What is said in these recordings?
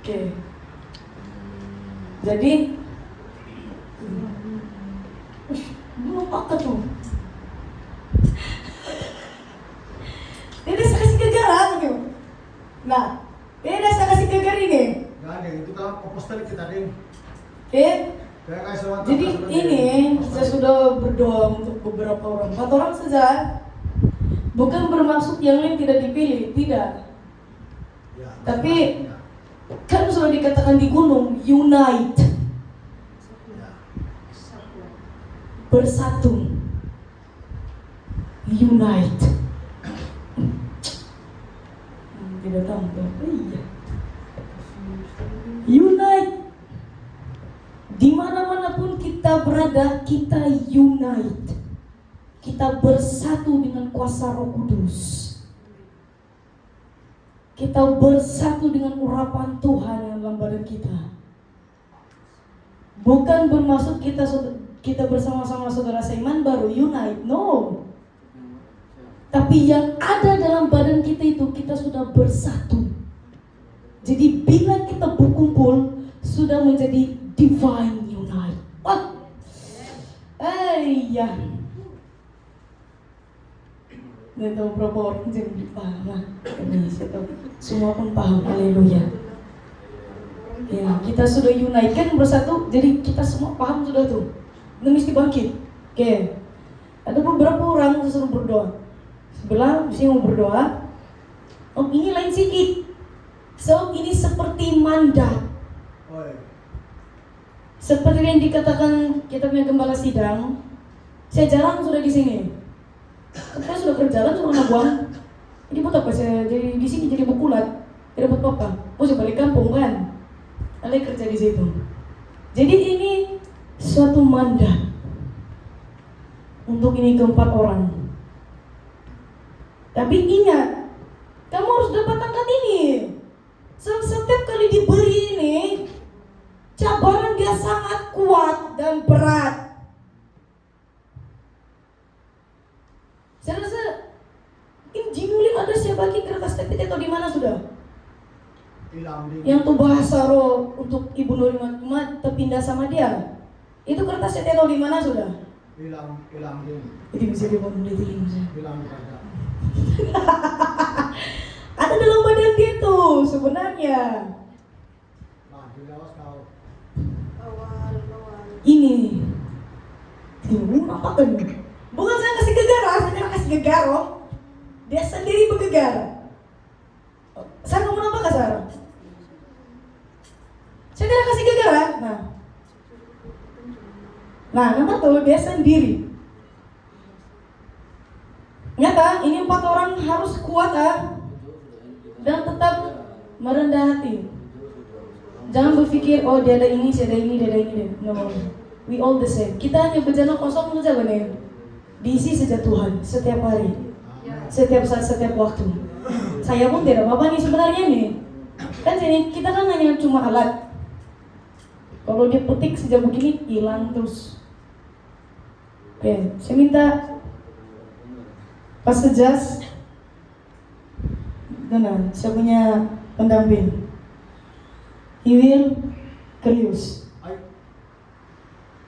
Oke. Jadi belum apa tuh. Tidak saya kasih kegaran gitu. Nah, tidak saya kasih kegar ini. Nggak ada, itu kan apostolik kita ding. Oke. Jadi ini saya sudah berdoa untuk beberapa orang. 4 orang saja. Bukan bermaksud yang lain tidak dipilih, tidak. ya, Tapi kan sudah dikatakan di gunung, unite. ya. Bersatu. Unite. Tidak tahu tuh. Iya. Unite. Di mana-mana pun kita berada, kita unite. Kita bersatu dengan kuasa Roh Kudus. Kita bersatu dengan urapan Tuhan yang dalam badan kita. Bukan bermaksud kita bersama-sama saudara seiman baru unite, no. Tapi yang ada dalam badan kita itu kita sudah bersatu. Jadi bila kita berkumpul sudah menjadi divine unite. Wah, ya. Nggak tahu berapa orang yang paham. Ini saya tahu semua pun paham. Haleluya. Ya, kita sudah unite kan bersatu. Jadi kita semua paham sudah tuh. Kita mesti bangkit. Oke. Ada beberapa orang yang suruh berdoa. Sebelah di sini mau berdoa. Oh, ini lain sedikit. So, ini seperti mandat. Seperti yang dikatakan kita punya gembala sidang. Saya jarang sudah di sini. Saya sudah berjalan sama anak buang. Ini buat apa saya jadi di sini jadi bukulat? Tidak buat apa? Oh, saya balik kampung kan? Alay kerja di situ. Jadi ini suatu mandat untuk ini keempat orang. Tapi ingat, kamu harus dapat angkat ini. Setiap kali diberi ini, cabaran dia sangat kuat dan berat. Saya rasa ini Jimuli ada saya bagi kertas tapi tahu di mana sudah. Yang tuh bahasa roh untuk Ibu Nuri cuma terpindah sama dia. Itu kertas saya tahu di mana sudah. Hilang Itu bisa dibangun di sini. hilang ada. Ada dalam badan dia tuh sebenarnya. Nah, dilawas kau. Ini. Ini apa kan? Bukan saya kasih gegar, saya kasih gegar loh. Dia sendiri bergegar. Saya ngomong apa kasar? Saya tidak kasih gegar ya? Nah, nampak tuh dia sendiri. Nyata, ini 4 orang harus kuat ya, dan tetap merendah hati. Jangan berpikir, oh dia ada ini, dia ada ini, dia ada ini. No, we all the same. Kita hanya berjalan kosong saja benar. Diisi saja Tuhan setiap hari, setiap saat, setiap waktu. Saya pun tidak apa-apa nih sebenarnya nih. Kan sini kita kan hanya cuma alat. Kalau dia petik sejak begini hilang terus. Oke, saya minta Pastor Jas, saya punya pendamping. He will Krius. Ay.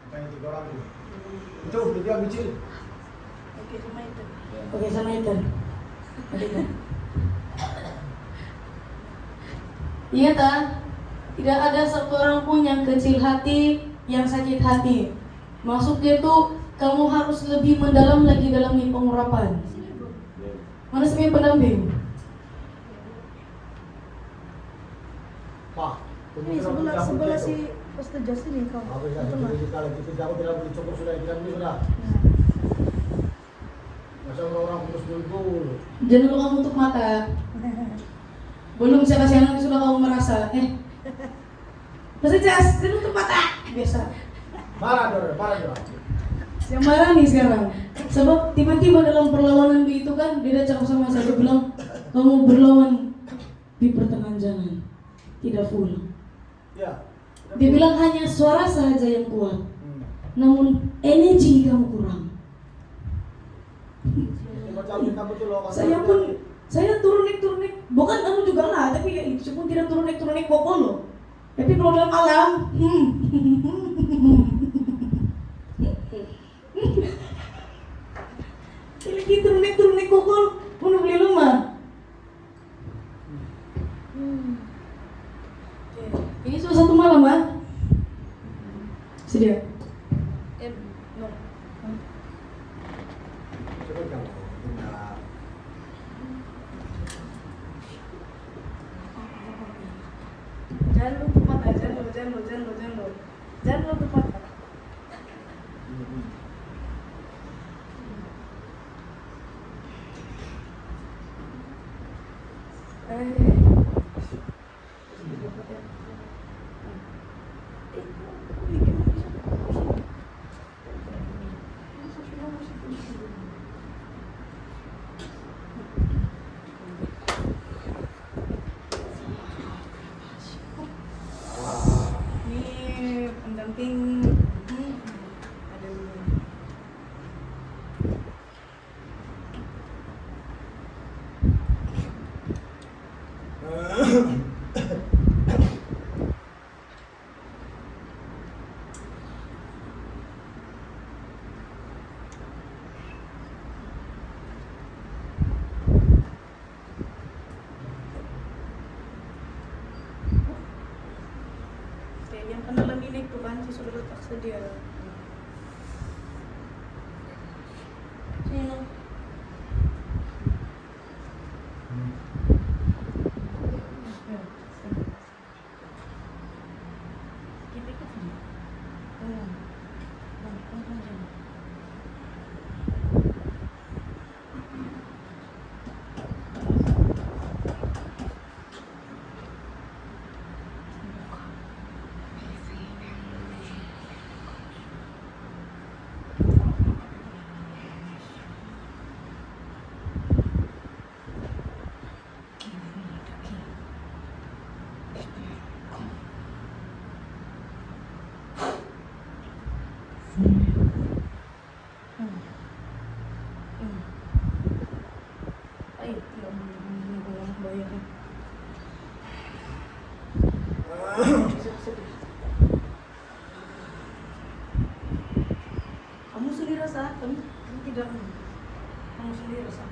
Apa yang 3 orang itu? Itu dia bicil. Oke, sama Ethan. Iya tak? Tidak ada satu orang pun yang kecil hati, yang sakit hati. Maksudnya itu kamu harus lebih mendalam lagi dalam pengurapan. Mana sebagai pendamping? Pak, Ini sebelah si Pastor Justin nih kau. Kalau kita aku tidak boleh cukup sudah ikan ini sudah. Masa orang putus dulu. Jangan lupa tutup mata. Belum saya kasih anak sudah kamu merasa, Pastor Jas, jangan tutup mata. Biasa. Marah dong. Yang marah nih sekarang. Sebab tiba-tiba dalam perlawanan begitu kan, dia cakap sama saya, dia bilang, kamu berlawan di pertengahan jalan, tidak full. Ya. Dia bilang hanya suara saja yang kuat, namun energi kamu kurang. Saya turun naik Bukan anu juga lah, tapi itu pun tidak turun-naik pokok loh. Tapi kalau dalam alam, lagi turun-naik pokok, mau beli rumah. Ini sudah 1 malam, ah. Sedia. No. Coba kamu. Jangan lu tempat, jangan lu tempat. Ini pendamping ada ini. Oke, yang kenalan ini tuh kan si sudah letak sedia. Sini. Kamu sendiri rasakan, kamu tidak. Kamu sendiri rasakan.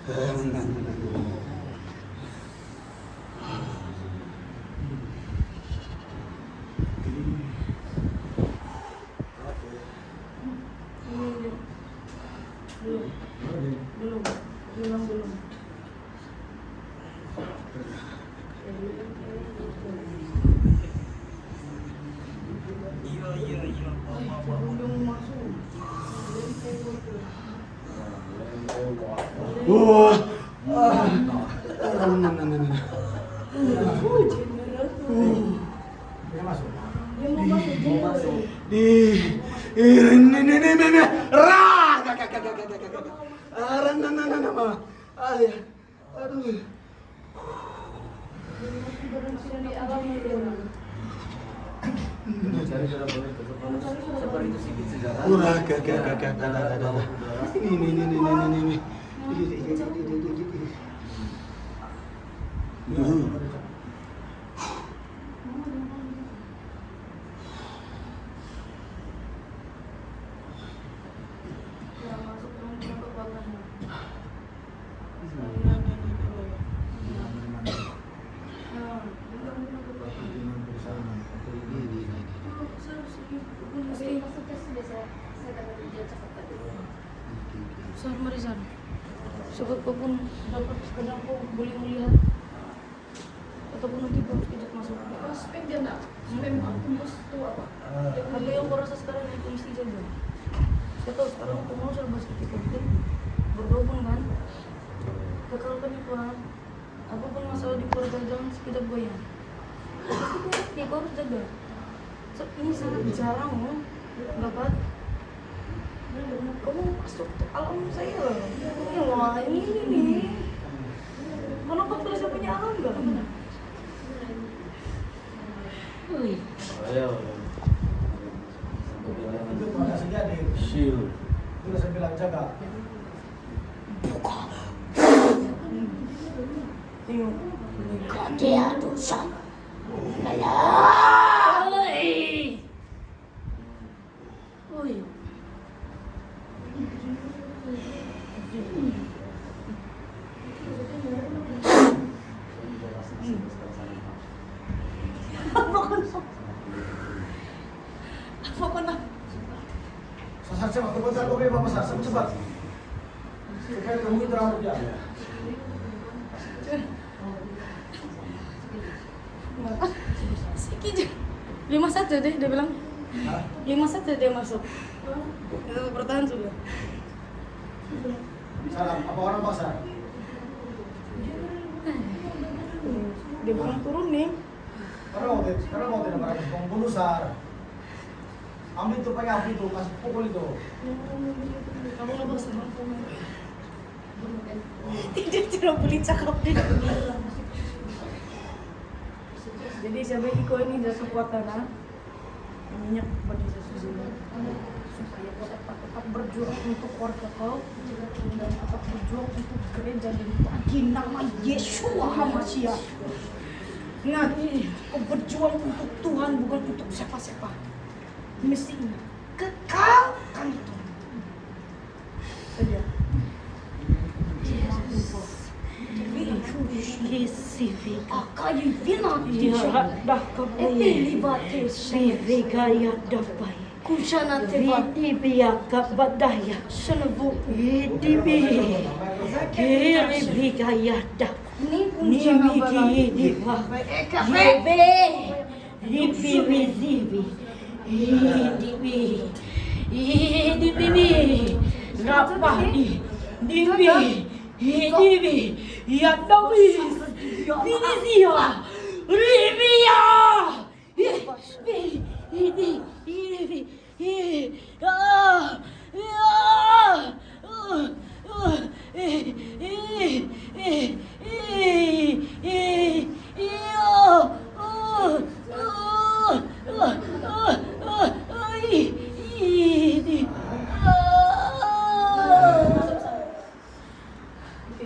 Belum. Belum masuk. Wah. Dia masuk. Dia mau masuk. Ini. Rah. Aduh. Murah, ini. Sar, mari Sar. Sebab kau pun dapat kadang kau boleh melihat ataupun nanti kau sekejap masuk. Spek dia nak. Spek aku bos tu apa? Harga yang kau rasa sekarang itu isi saja. Saya tahu sekarang aku mau serba sedikit penting berhubung kan. Kekalkan itu kan. Apapun masalah di keluarga jangan sekejap goyang. Ya kau harus jaga. So, ini sangat jarang loh dapat. Kamu masuk ke alam saya. Wah ini nih. Kenapa saya punya alam gak? Wih. Itu mana saja deh. Shield. Itu saya bilang jaga. Tengok. Dia dosa. Wih. Apa kena? Sasar cepat, bentar oke Bapak Sasar cepat. Supaya tunggu terlalu dia. Sikit je. 5-1 deh dia bilang. 5-1 dia masuk. Bertahan sudah. Salam, apa orang pasar? Dia belum turun nih. Karena mau tidak pakai pembunuh sar. Ambil itu pakai api itu, kasih pukul itu. Kamu nggak bosan? Tidak boleh cakap dia. Jadi siapa Iko ini dia kekuatan minyak bagi sesuatu supaya kau dapat tetap berjuang untuk keluarga kau dan tetap berjuang untuk gereja dan bagi nama Yeshua HaMashiach. Ingat, kau berjuang untuk Tuhan bukan untuk siapa-siapa. Mesti ingat, kekalkan itu. Saja. Akayu vina dah kabeli bate Gaya dapai. kushana teva Vidibia kabadaya. shanavu Vidibi. Kiribigaya da. ni kunjana Nimiki diva. Yebe. Ribi rizibi. Idibi. Idibi. Rapani. Dibi. Idibi. Yadabis. Vinizia. Ribia.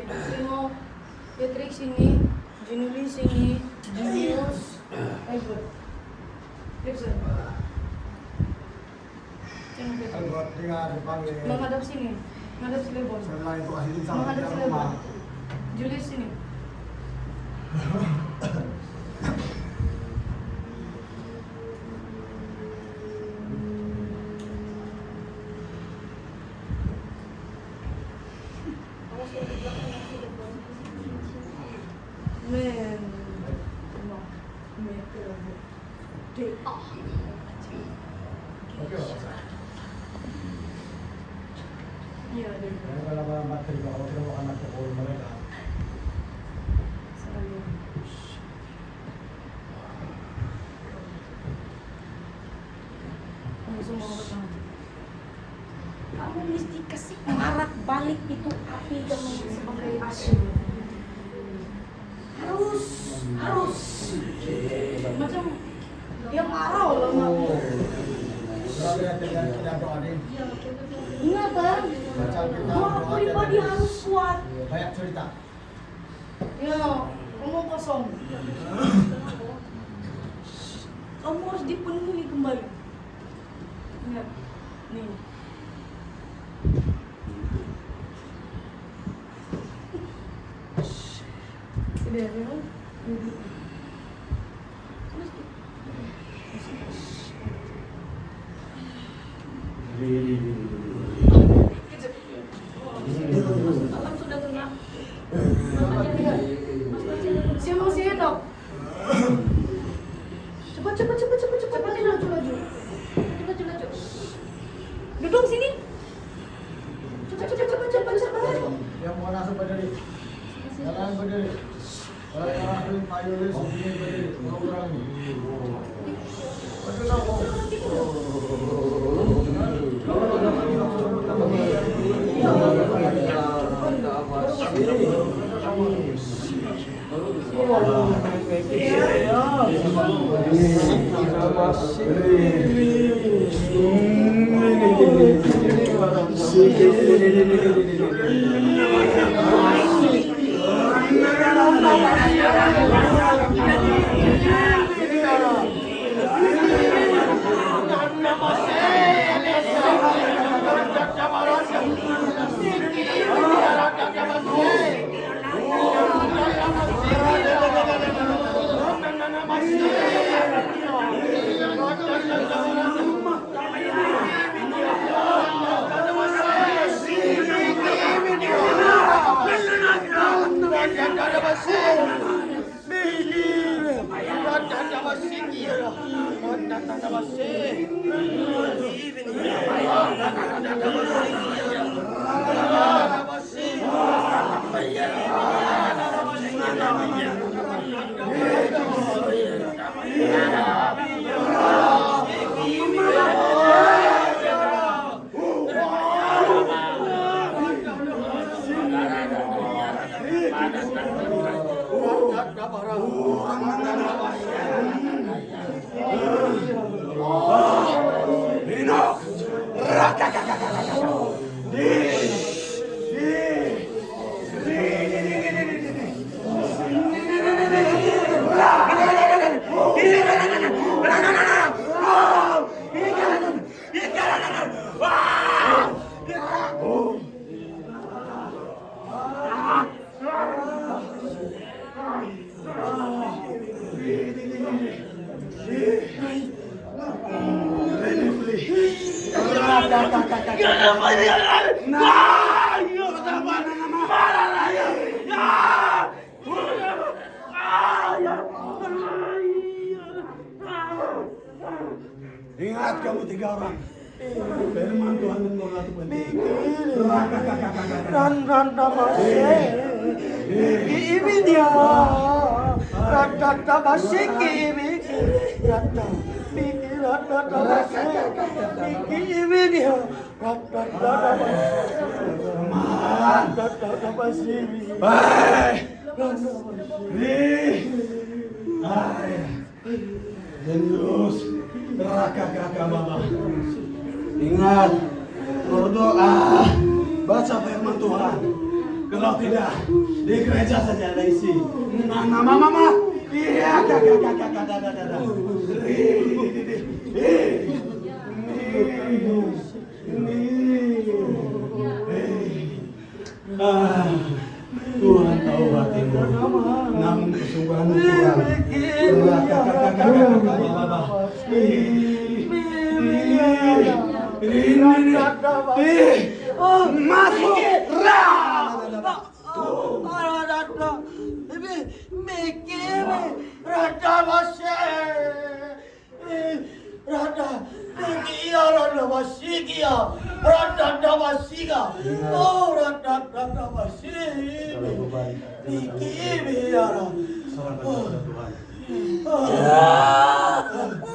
Tengok Patrick sini, Junuli sini, Julius, Edward. Gibson. Tengok Patrick. Kalau dia dipanggil. Menghadap sini. Ngadep Cirebon. Setelah itu kasih duit sama Menghadap kita Cirebon. rumah. Julius sini. Men. Oke, Pak. Iya, deh. Kalau kalau materi kalau kita mau anak ke mereka. Saya. Kamu semua ketemu. Kamu mesti kasih marak balik itu api kamu sebagai asyik. Harus Macam dia marah loh mak. Tidak doa deh. Ingat kan? Doa pribadi harus kuat. Banyak cerita. Ya, kamu kosong. Kamu harus dipenuhi kembali. Ingat, nih. Sudah, ya? Alam sudah tenang. Siapa masih enak? Cepat laju. Duduk sini. Cepat. Yang mau langsung berdiri. Jalan berdiri. Kalau yang langsung payu berdiri. Mau kurang ini. Ingat kamu 3 orang. Firman Tuhan dan Tuhan itu penting. Ini dia. Rata masih ini. Rata pikir rata masih. Ini dia. Rata masih. Baik. Jenius. Raka mama. Ingat, berdoa, baca firman Tuhan. Kalau tidak, di gereja saja ada isi. Mama. Iya, kakak. Ini. Tuhan tahu hatimu. Namun kesungguhan Tuhan. Masuk.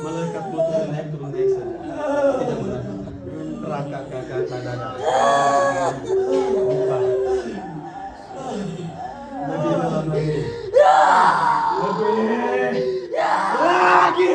Malaikatmu turun naik saja. Tidak menantang. Raka kakak dada. Lebih dalam lagi. Lagi.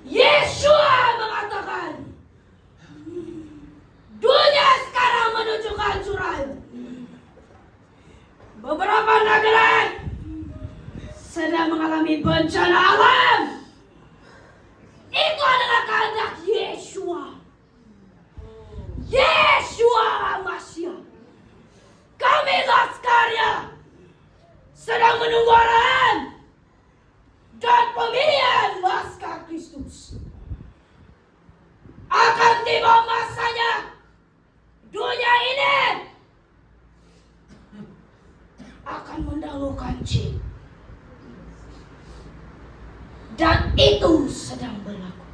Yeshua mengatakan, dunia sekarang menuju kehancuran. Beberapa negara sedang mengalami bencana alam. Itu adalah kehendak Yeshua. Yeshua Mashiach. Kami Laskarya sedang menunggu arahan dan pemilihan Laskar Kristus. Akan tiba masanya dunia ini akan mendahulukan jin. Dan itu sedang berlaku.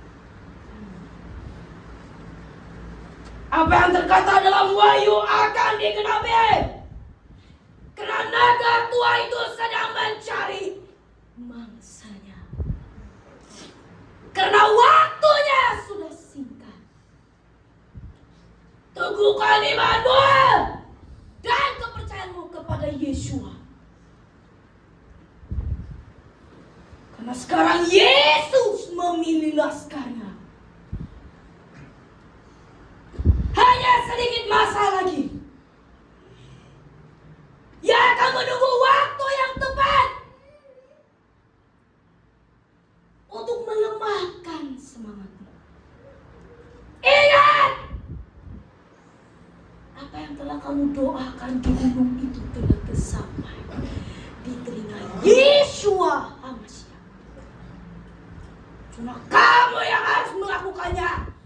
Apa yang terkata dalam Wahyu akan digenapi. Karena naga tua itu sedang mencari mangsanya. Karena waktunya sudah singkat. Teguhkan imanmu dan kepercayaanmu kepada Yeshua. Karena sekarang Yesus memilih Laskarnya. Hanya sedikit masa lagi. Ia akan menunggu waktu yang tepat untuk melemahkan semangatmu. Ingat, apa yang telah kamu doakan di gunung itu telah tersampai di telinga Yeshua HaMashiach. Cuma kamu yang harus melakukannya.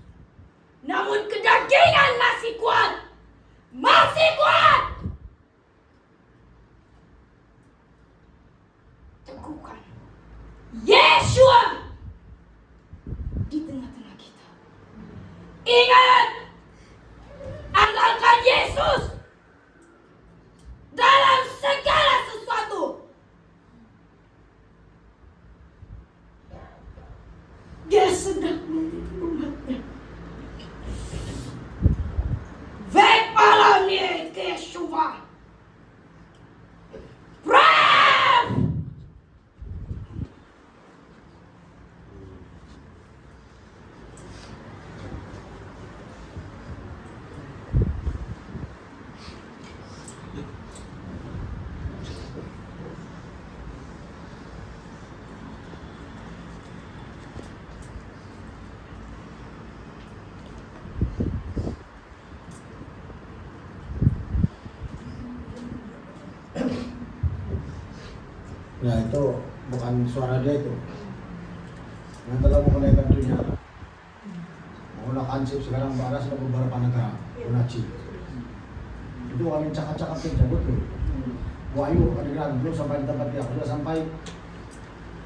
Namun kedagingan masih kuat. Masih kuat. Teguhkan Yeshua di tengah-tengah kita. Ingat, andalkan Yesus dalam segala sesuatu. Dia sedang memilih umatnya. Vek malamnya ke Yeshua. Pray! Ya itu bukan suara dia itu. Yang telah mengenaikan dunia. Menggunakan chip sekarang ada sudah beberapa negara guna chip. Itu kami cakap-cakap saja betul. Wahyu adegan belum sampai di tempat dia, sudah sampai.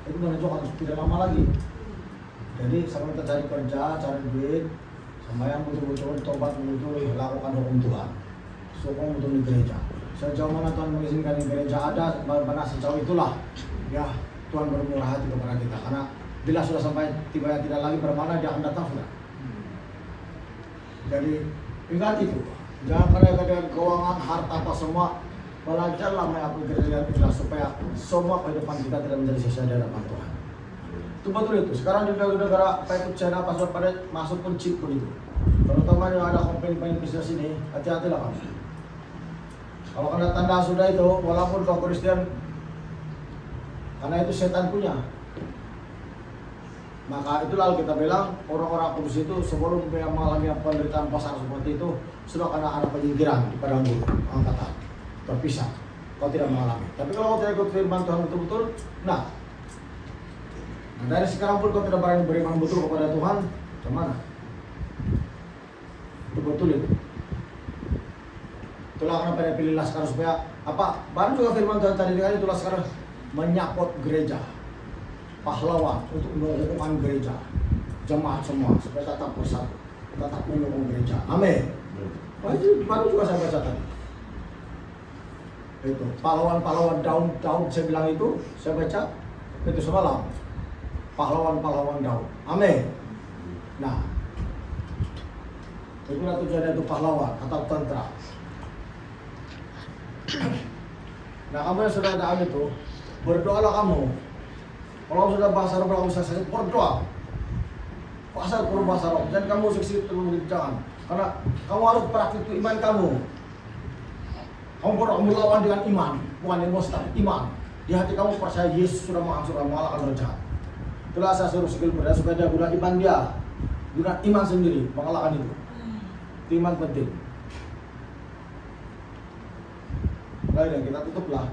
Itu menunjukkan tidak lama lagi. Jadi sama kita cari kerja, cari duit, Sembahyang betul-betul, tobat betul-betul, lakukan hukum Tuhan. Sokong betul di gereja. Sejauh mana Tuhan mengizinkan di gereja ada, mana sejauh itulah ya Tuhan bermurah hati kepada kita. Karena bila sudah sampai tiba yang tidak lagi bermana, dia akan datang sudah. Jadi ingat itu. Jangan karena dengan keuangan, harta apa semua, belajarlah mengakui gereja ikhlas supaya semua kehidupan kita tidak menjadi sia-sia di hadapan Tuhan. Itu betul itu. Sekarang di negara apa itu China pas pada masuk pun chip pun itu. Terutama yang ada komplain bisnis ini, hati-hatilah kamu. Kalau kena tanda sudah itu, walaupun kau Kristen, karena itu setan punya. Maka itulah kita bilang orang-orang kudus itu sebelum mengalami penderitaan pasar seperti itu sudah kena ada penyingkiran di padang gurun angkatan terpisah. Kau tidak mengalami. Tapi kalau kau tidak ikut firman Tuhan betul-betul, nah dari sekarang pun kau tidak berani beriman betul kepada Tuhan, gimana? Itu betul itu. Itulah kenapa dia pilih Laskar supaya apa? Baru juga firman Tuhan tadi dengan itu Laskar menyapot gereja, pahlawan untuk mendukung gereja, jemaat semua supaya tetap bersatu, tetap mendukung gereja. Amin. Baru juga saya baca tadi. Itu pahlawan-pahlawan Daud saya bilang itu saya baca itu semalam. Pahlawan-pahlawan Daud. Amin. Nah, itulah tujuannya itu pahlawan atau tentara. Nah, kamu yang sudah ada itu, berdoalah kamu. Kalau sudah bahasa roh bisa saja berdoa. Pasal perlu bahasa roh. Dan kamu seksi terlalu jangan. Karena kamu harus praktik iman kamu. Kamu berdoa melawan dengan iman, bukan emosi tapi iman. Di hati kamu percaya Yesus sudah menghancurkan mengalahkan roh jahat. Itulah saya suruh skill berdoa supaya dia guna iman dia, guna iman sendiri mengalahkan itu. Itu iman penting. Baik, kita tutuplah.